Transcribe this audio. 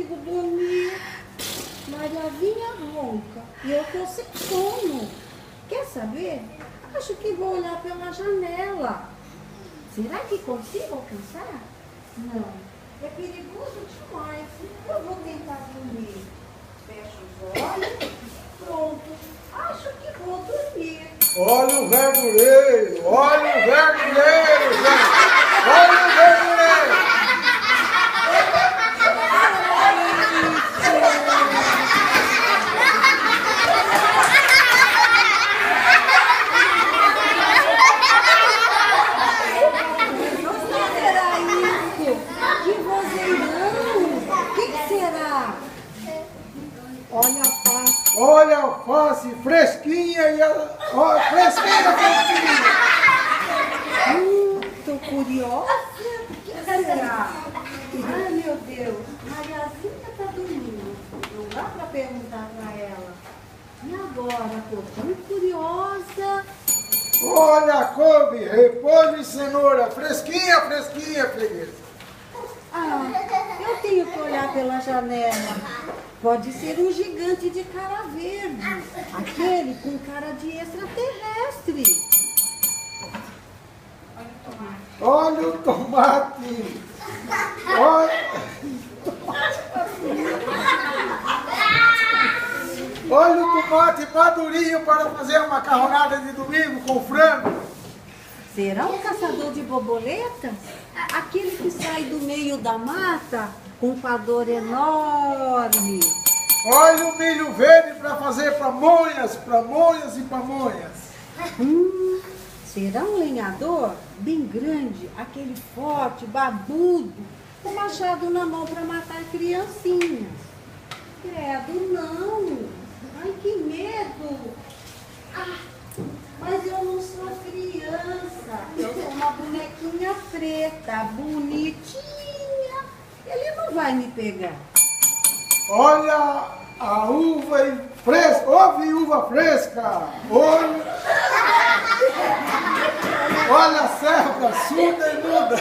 consigo dormir. Mariazinha ronca e eu tô sem sono. Quer saber? Acho que vou olhar pela janela. Será que consigo alcançar? Não, é perigoso demais. Eu vou tentar dormir. Fecho os olhos. Pronto, acho que vou dormir. Olha o verdureiro, olha o verdureiro, gente. Olha o verdureiro. Olha a alface fresquinha e ó, fresquinha. Tô curiosa. O que será? Ai, meu Deus. Mariazinha tá dormindo. Não dá pra perguntar pra ela. E agora? Tô tão curiosa. Olha a couve, repolho e cenoura. Fresquinha, fresquinha, freguesa. Ah, eu tenho que olhar pela janela. Pode ser um gigante de cara verde. Aquele com cara de extraterrestre. Olha o tomate. Olha o tomate madurinho para fazer uma macarronada de domingo com frango. Será um caçador de borboletas? Aquele que sai do meio da mata com um pador enorme. Olha o milho verde para fazer pamonhas e pamonhas. Será um lenhador bem grande, aquele forte, barbudo, com machado na mão para matar criancinhas. Credo, não! Ai, que medo! Ah, mas eu não sou criança, eu sou uma bonequinha preta, bonitinha. Ele não vai me pegar. Olha a uva fresca, ouve uva fresca. Olha a serva surda e muda.